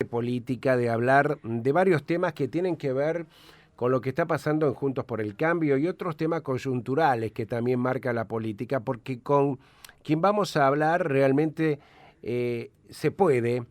política, de hablar de varios temas que tienen que ver con lo que está pasando en Juntos por el Cambio y otros temas coyunturales que también marca la política, porque con quien vamos a hablar realmente se puede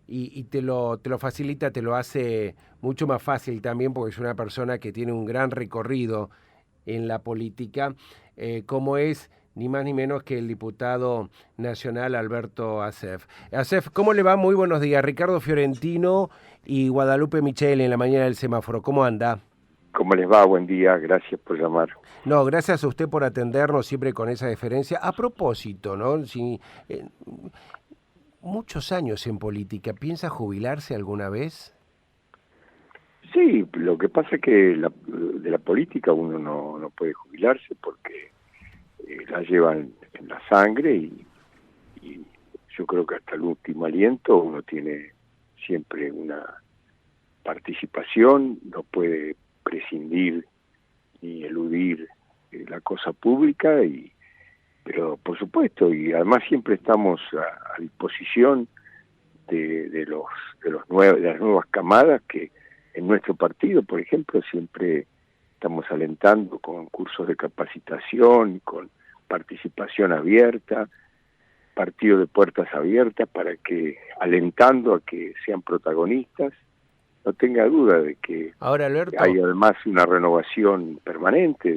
y te lo facilita, te lo hace mucho más fácil también, porque es una persona que tiene un gran recorrido en la política, como es ni más ni menos que el diputado nacional Alberto Asef. Asef, ¿cómo le va? Muy buenos días. Ricardo Fiorentino y Guadalupe Michel en la mañana del semáforo. ¿Cómo anda? ¿Cómo les va? Buen día, gracias por llamar. No, gracias a usted por atendernos siempre con esa deferencia. A propósito, ¿no? Si, muchos años en política, ¿piensa jubilarse alguna vez? Sí, lo que pasa es que de la política uno no puede jubilarse porque la llevan en la sangre y yo creo que hasta el último aliento uno tiene siempre una participación, no puede prescindir ni eludir la cosa pública, pero por supuesto, y además siempre estamos a disposición de las nuevas camadas que en nuestro partido, por ejemplo, siempre estamos alentando con cursos de capacitación, con participación abierta, partido de puertas abiertas para que, alentando a que sean protagonistas, no tenga duda de que ahora, Alberto, hay además una renovación permanente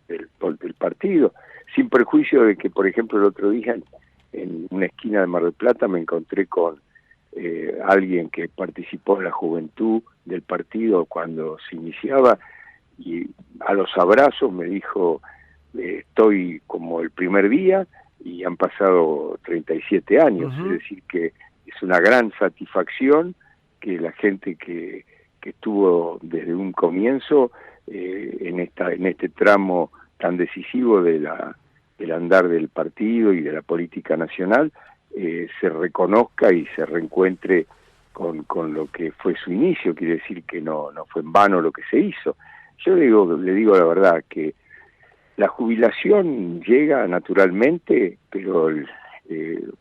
del partido, sin perjuicio de que, por ejemplo, el otro día en una esquina de Mar del Plata me encontré con alguien que participó en la juventud del partido cuando se iniciaba y a los abrazos me dijo, estoy como el primer día y han pasado 37 años, es decir que es una gran satisfacción que la gente que estuvo desde un comienzo en este tramo tan decisivo del andar del partido y de la política nacional se reconozca y se reencuentre con lo que fue su inicio, quiere decir que no fue en vano lo que se hizo. Yo le digo la verdad que la jubilación llega naturalmente, pero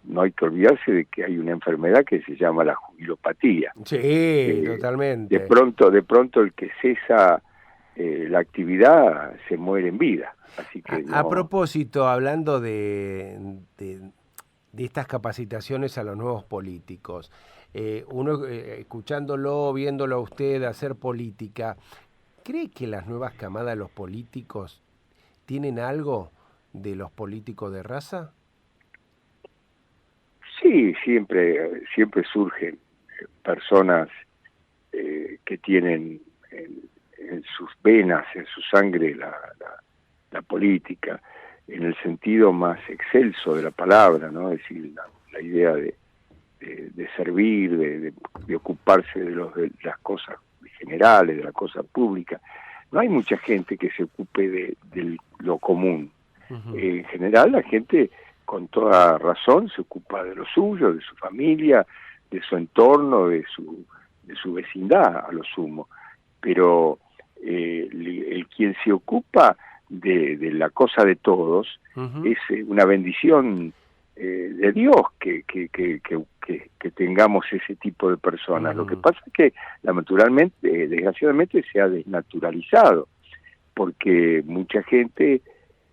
no hay que olvidarse de que hay una enfermedad que se llama la jubilopatía. Sí, totalmente. De pronto el que cesa la actividad se muere en vida. Así que A propósito, hablando de estas capacitaciones a los nuevos políticos, uno escuchándolo, viéndolo a usted hacer política, ¿cree que las nuevas camadas de los políticos tienen algo de los políticos de raza? Sí, siempre surgen personas que tienen en sus venas, en su sangre la política, en el sentido más excelso de la palabra, ¿no? Es decir, la idea de servir, de ocuparse de las cosas generales, de la cosa pública. No hay mucha gente que se ocupe de lo común. En general la gente con toda razón se ocupa de lo suyo, de su familia, de su entorno, de su vecindad a lo sumo, pero el quien se ocupa de la cosa de todos es una bendición de Dios que tengamos ese tipo de personas. Lo que pasa es que naturalmente, desgraciadamente se ha desnaturalizado, porque mucha gente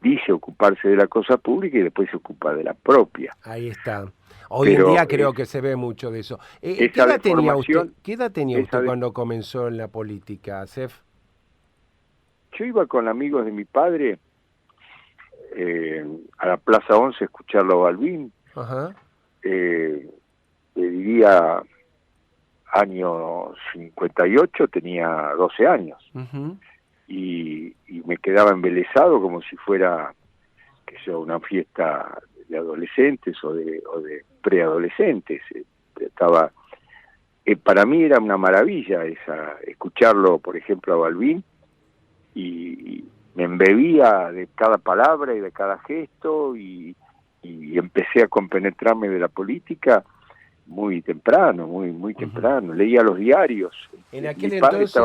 dice ocuparse de la cosa pública y después se ocupa de la propia. Ahí está. Hoy en día creo que se ve mucho de eso. ¿Qué edad tenía usted cuando comenzó en la política, Asef? Yo iba con amigos de mi padre a la Plaza 11 a escucharlo a Balbín. Le diría año 58, tenía 12 años. Y me quedaba embelesado como si fuera una fiesta de adolescentes o de preadolescentes. Para mí era una maravilla escucharlo, por ejemplo, a Balbín, y me embebía de cada palabra y de cada gesto y empecé a compenetrarme de la política muy temprano, muy temprano. Leía los diarios. En aquel entonces...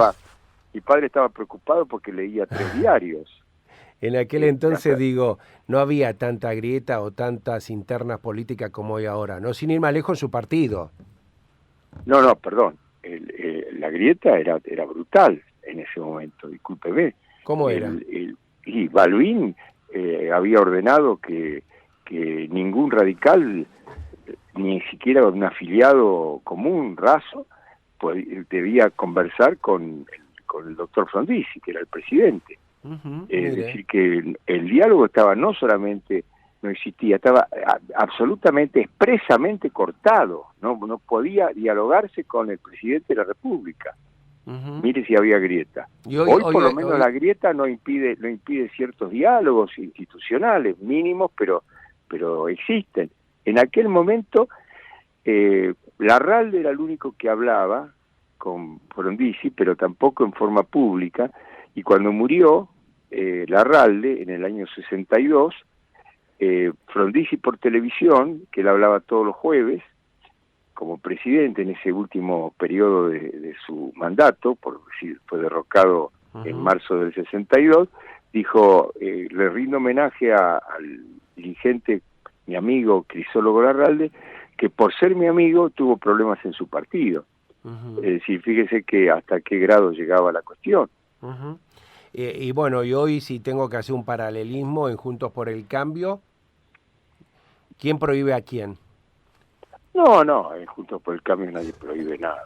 Mi padre estaba preocupado porque leía 3 diarios. En aquel entonces, no había tanta grieta o tantas internas políticas como hay ahora, ¿no? Sin ir más lejos en su partido. No, perdón. La grieta era brutal en ese momento, discúlpeme. ¿Cómo era? Y Balbín había ordenado que ningún radical, ni siquiera un afiliado común, raso, debía conversar con el doctor Frondizi, que era el presidente. Es decir, que el diálogo estaba no solamente, no existía, estaba absolutamente, expresamente cortado, no podía dialogarse con el presidente de la República. Mire si había grieta. Hoy por lo menos la grieta no impide ciertos diálogos institucionales mínimos, pero existen. En aquel momento Larralde era el único que hablaba con Frondizi, pero tampoco en forma pública, y cuando murió Larralde en el año 62, Frondizi por televisión, que él hablaba todos los jueves, como presidente en ese último periodo de su mandato, por decir, fue derrocado en marzo del 62, dijo, le rindo homenaje al dirigente, mi amigo Crisólogo Larralde, que por ser mi amigo tuvo problemas en su partido. Es decir, fíjese que hasta qué grado llegaba la cuestión. Y bueno, y hoy si tengo que hacer un paralelismo en Juntos por el Cambio, ¿quién prohíbe a quién? No, en Juntos por el Cambio nadie prohíbe nada.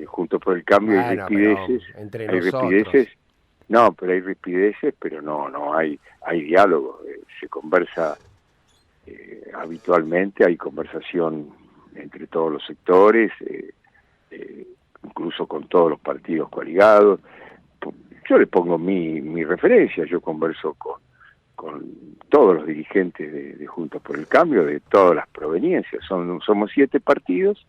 Juntos por el Cambio hay rispideces, hay rispideces, pero no hay diálogo, se conversa habitualmente, hay conversación entre todos los sectores, incluso con todos los partidos coaligados. Yo le pongo mi referencia, yo converso con todos los dirigentes de Juntos por el Cambio, de todas las proveniencias. Somos 7 partidos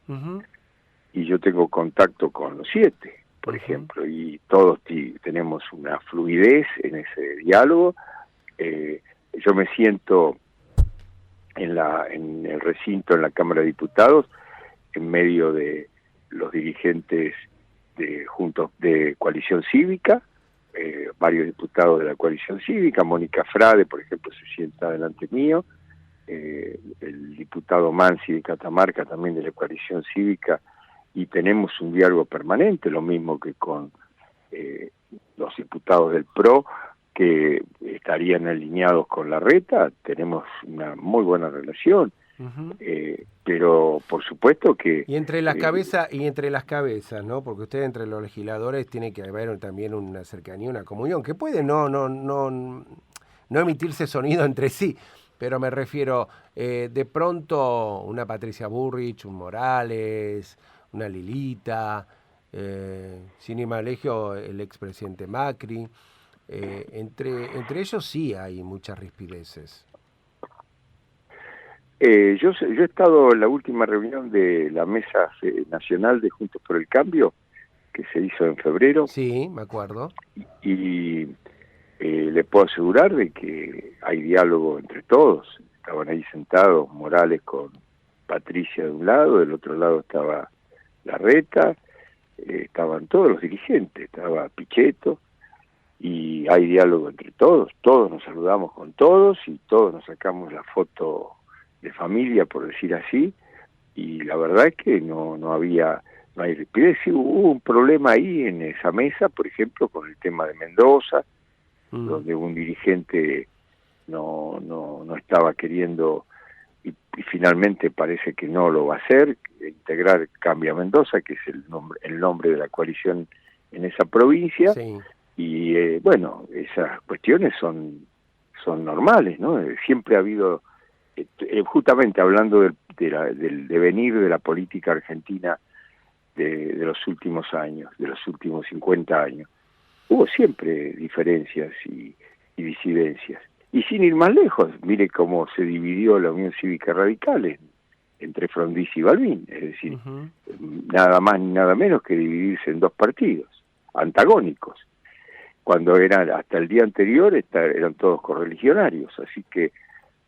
y yo tengo contacto con los 7, por ejemplo, y todos tenemos una fluidez en ese diálogo. Yo me siento en el recinto, en la Cámara de Diputados, en medio de los dirigentes de Juntos de Coalición Cívica, varios diputados de la Coalición Cívica, Mónica Frade, por ejemplo, se sienta delante mío, el diputado Mansi de Catamarca, también de la Coalición Cívica, y tenemos un diálogo permanente, lo mismo que con los diputados del PRO, que estarían alineados con Larreta. Tenemos una muy buena relación, pero por supuesto que... Y entre las cabezas, ¿no? Porque usted entre los legisladores tiene que haber también una cercanía, una comunión, que puede no emitirse sonido entre sí, pero me refiero, de pronto una Patricia Burrich, un Morales, una Lilita, sin ir más lejos, el expresidente Macri. Entre ellos sí hay muchas rispideces. Yo he estado en la última reunión de la Mesa Nacional de Juntos por el Cambio, que se hizo en febrero. Sí, me acuerdo. Y le puedo asegurar de que hay diálogo entre todos. Estaban ahí sentados Morales con Patricia de un lado, del otro lado estaba Larreta, estaban todos los dirigentes, estaba Pichetto, y hay diálogo entre todos nos saludamos con todos y todos nos sacamos la foto de familia, por decir así, y la verdad es que no hay rapidez. Sí, hubo un problema ahí en esa mesa, por ejemplo, con el tema de Mendoza, donde un dirigente no estaba queriendo, y finalmente parece que no lo va a hacer, integrar Cambia Mendoza, que es el nombre de la coalición en esa provincia. Sí. Y bueno, esas cuestiones son normales, ¿no? Siempre ha habido, justamente hablando del devenir de la política argentina de los últimos años, de los últimos 50 años, hubo siempre diferencias y disidencias. Y sin ir más lejos, mire cómo se dividió la Unión Cívica Radical entre Frondizi y Balbín, es decir, nada más ni nada menos que dividirse en 2 partidos antagónicos, cuando hasta el día anterior eran todos correligionarios. Así que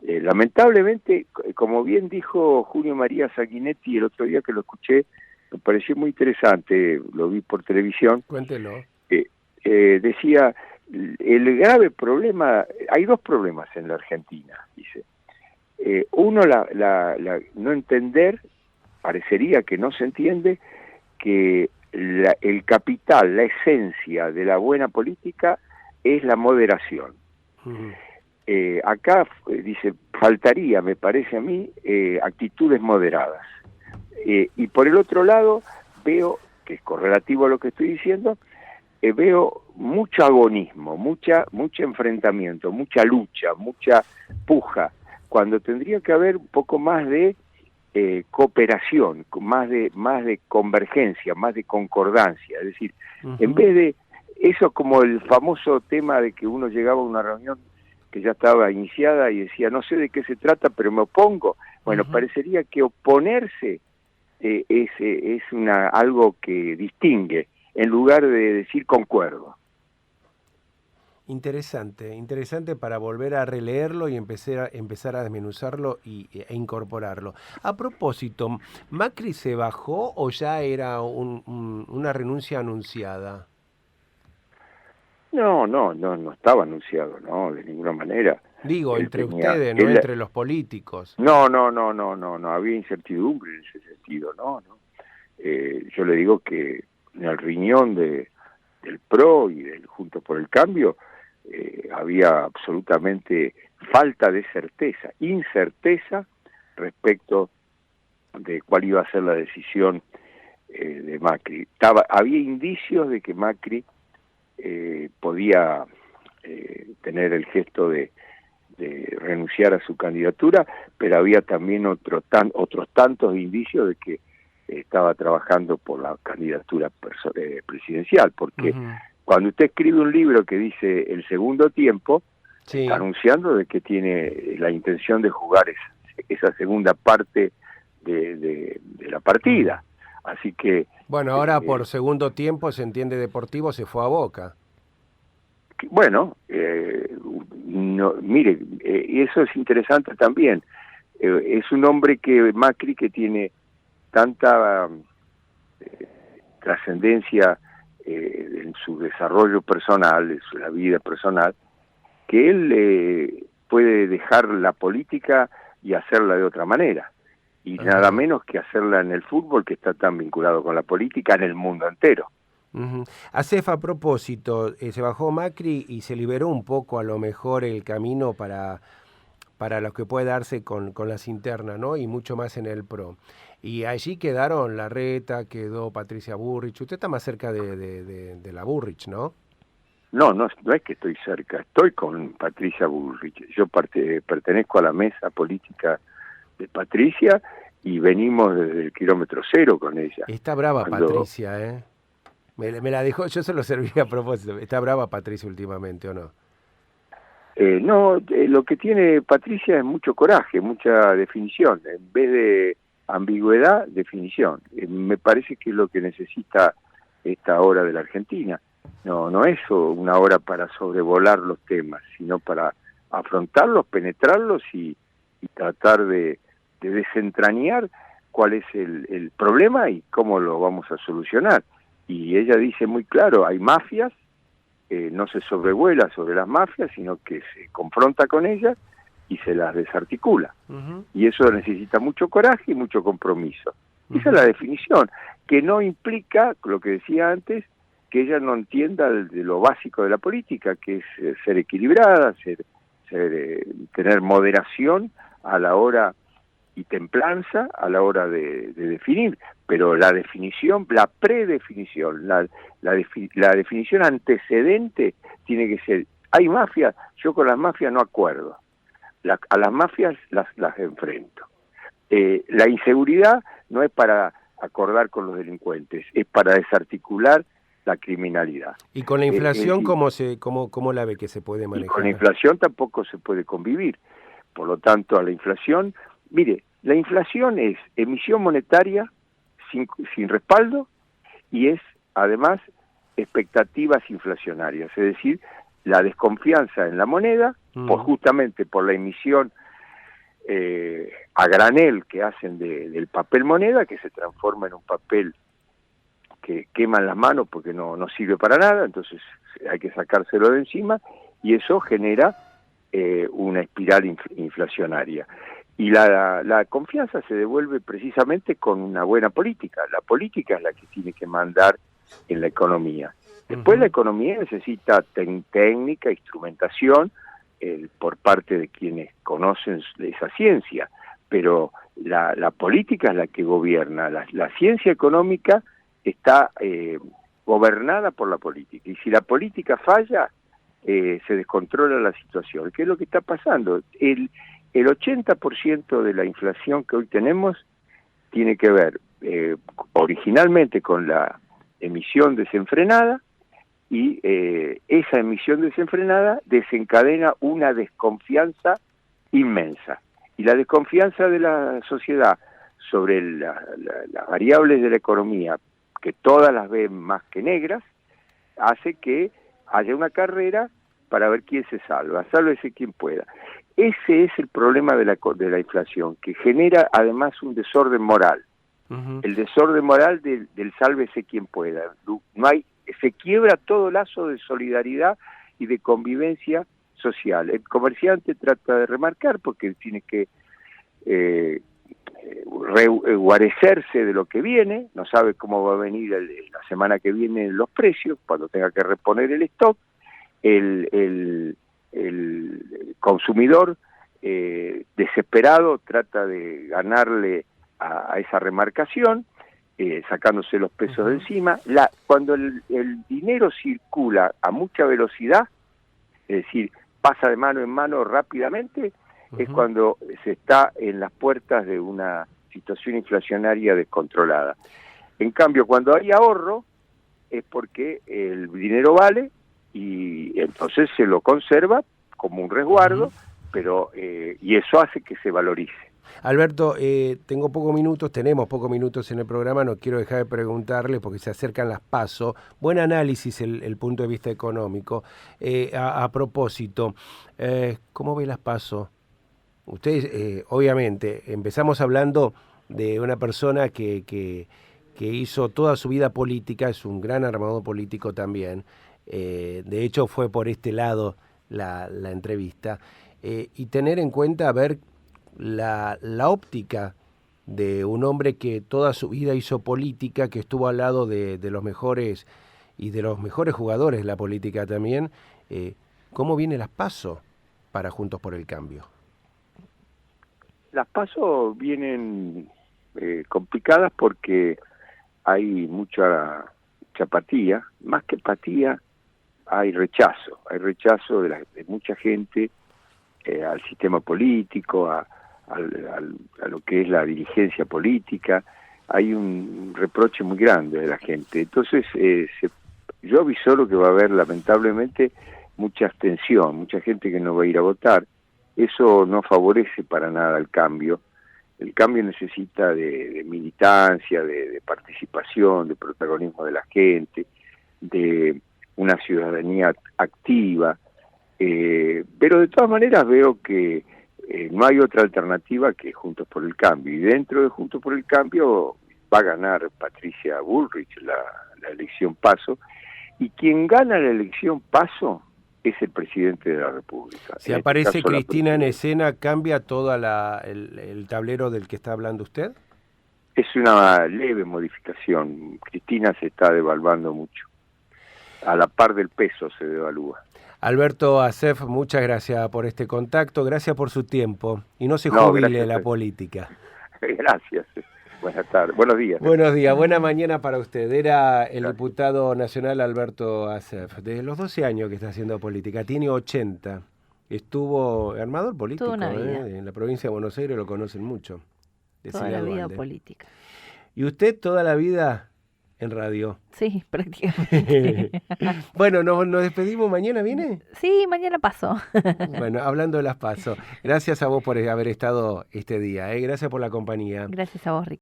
lamentablemente, como bien dijo Julio María Sanguinetti el otro día que lo escuché, me pareció muy interesante, lo vi por televisión. Cuéntelo. Decía, el grave problema, hay 2 problemas en la Argentina, dice. Uno, no entender parecería que no se entiende que el capital, la esencia de la buena política es la moderación. Acá dice, faltaría, me parece a mí, actitudes moderadas. Y por el otro lado, veo, que es correlativo a lo que estoy diciendo, veo mucho agonismo, mucho enfrentamiento, mucha lucha, mucha puja, cuando tendría que haber un poco más de cooperación, más de convergencia, más de concordancia. Es decir, en vez de eso, como el famoso tema de que uno llegaba a una reunión que ya estaba iniciada y decía, no sé de qué se trata, pero me opongo. Bueno, parecería que oponerse es algo que distingue, en lugar de decir concuerdo. Interesante para volver a releerlo y empezar a desmenuzarlo e incorporarlo. A propósito, ¿Macri se bajó o ya era una renuncia anunciada? No estaba anunciado, no, de ninguna manera. Digo, entre ustedes, no entre los políticos. No, había incertidumbre en ese sentido, no. Yo le digo que en el riñón del PRO y del Juntos por el Cambio había absolutamente falta de certeza, incerteza respecto de cuál iba a ser la decisión de Macri. Había indicios de que Macri podía tener el gesto de renunciar a su candidatura, pero había también otros tantos indicios de que estaba trabajando por la candidatura presidencial, porque cuando usted escribe un libro que dice el segundo tiempo, está anunciando de que tiene la intención de jugar esa segunda parte de la partida. Así que... Bueno, ahora por segundo tiempo se entiende Deportivo, se fue a Boca. Bueno, mire, y eso es interesante también. Es un hombre Macri, que tiene tanta trascendencia en su desarrollo personal, en su vida personal, que él puede dejar la política y hacerla de otra manera. Y nada menos que hacerla en el fútbol, que está tan vinculado con la política en el mundo entero. Acef, a propósito, se bajó Macri y se liberó un poco a lo mejor el camino para lo que puede darse con las internas, ¿no? Y mucho más en el PRO. Y allí quedaron Larreta, quedó Patricia Bullrich. Usted está más cerca de la Bullrich, ¿no? No es que estoy cerca, estoy con Patricia Bullrich. Yo pertenezco a la mesa política de Patricia y venimos desde el kilómetro cero con ella. Está brava Patricia, ¿eh? Me la dejó, yo se lo serví a propósito. ¿Está brava Patricia últimamente o no? Lo que tiene Patricia es mucho coraje, mucha definición. En vez de ambigüedad, definición. Me parece que es lo que necesita esta hora de la Argentina. No es una hora para sobrevolar los temas, sino para afrontarlos, penetrarlos y tratar de desentrañar cuál es el problema y cómo lo vamos a solucionar. Y ella dice muy claro, hay mafias, no se sobrevuela sobre las mafias, sino que se confronta con ellas y se las desarticula. Y eso necesita mucho coraje y mucho compromiso. Esa es la definición, que no implica, lo que decía antes, que ella no entienda de lo básico de la política, que es ser equilibrada, tener moderación a la hora y templanza a la hora de definir, pero la definición, la predefinición, la definición antecedente tiene que ser, hay mafias, yo con las mafias no acuerdo, a las mafias las enfrento. La inseguridad no es para acordar con los delincuentes, es para desarticular la criminalidad. ¿Y con la inflación cómo la ve que se puede manejar? Y con la inflación tampoco se puede convivir. Por lo tanto, a la inflación, mire, la inflación es emisión monetaria sin respaldo y es además expectativas inflacionarias, es decir, la desconfianza en la moneda, justamente por la emisión a granel que hacen del papel moneda, que se transforma en un papel que quema en las manos porque no sirve para nada, entonces hay que sacárselo de encima y eso genera una espiral inflacionaria. Y la confianza se devuelve precisamente con una buena política. La política es la que tiene que mandar en la economía. Después la economía necesita técnica, instrumentación por parte de quienes conocen esa ciencia, pero la política es la que gobierna. La ciencia económica está gobernada por la política, y si la política falla, se descontrola la situación. ¿Qué es lo que está pasando? El 80% de la inflación que hoy tenemos tiene que ver originalmente con la emisión desenfrenada, y esa emisión desenfrenada desencadena una desconfianza inmensa. Y la desconfianza de la sociedad sobre las variables de la economía, que todas las ven más que negras, hace que haya una carrera para ver quién se salva, sálvese quien pueda. Ese es el problema de la inflación, que genera además un desorden moral. El desorden moral del sálvese quien pueda. No hay, se quiebra todo lazo de solidaridad y de convivencia social. El comerciante trata de remarcar porque tiene que guarecerse de lo que viene, no sabe cómo va a venir la semana que viene los precios, cuando tenga que reponer el stock. El consumidor desesperado trata de ganarle a esa remarcación, sacándose los pesos de encima. Cuando el dinero circula a mucha velocidad, es decir, pasa de mano en mano rápidamente, es cuando se está en las puertas de una situación inflacionaria descontrolada. En cambio, cuando hay ahorro, es porque el dinero vale, y entonces se lo conserva como un resguardo, pero y eso hace que se valorice. Alberto, tenemos pocos minutos en el programa, no quiero dejar de preguntarle porque se acercan las PASO. Buen análisis el punto de vista económico. A propósito, ¿cómo ve las PASO? Ustedes, obviamente, empezamos hablando de una persona que hizo toda su vida política, es un gran armador político también. De hecho, fue por este lado la entrevista. Y tener en cuenta, ver la óptica de un hombre que toda su vida hizo política, que estuvo al lado de los mejores y de los mejores jugadores de la política también. ¿Cómo vienen las PASO para Juntos por el Cambio? Las PASO vienen complicadas porque hay mucha apatía, más que apatía, hay rechazo de mucha gente al sistema político, a lo que es la dirigencia política. Hay un reproche muy grande de la gente. Entonces, yo avisoro que va a haber lamentablemente mucha abstención, mucha gente que no va a ir a votar. Eso no favorece para nada el cambio. El cambio necesita de militancia, de participación, de protagonismo de la gente, de una ciudadanía activa, pero de todas maneras veo que no hay otra alternativa que Juntos por el Cambio, y dentro de Juntos por el Cambio va a ganar Patricia Bullrich la elección PASO, y quien gana la elección PASO es el presidente de la República. Si aparece Cristina en escena, ¿cambia todo el tablero del que está hablando usted? Es una leve modificación. Cristina se está devaluando mucho. A la par del peso se devalúa. Alberto Assef, muchas gracias por este contacto, gracias por su tiempo, y no se jubile la política. Gracias. Buenas tardes, buenos días. Buenos días, buena mañana para usted. Era el diputado nacional Alberto Assef. Desde los 12 años que está haciendo política, tiene 80. Estuvo armador político, en la provincia de Buenos Aires lo conocen mucho. Toda la vida política. ¿Y usted toda la vida en radio? Sí, prácticamente. Bueno, ¿nos despedimos? ¿Mañana viene? Sí, mañana paso. Bueno, hablando de las PASO, gracias a vos por haber estado este día. Gracias por la compañía. Gracias a vos, Ricardo.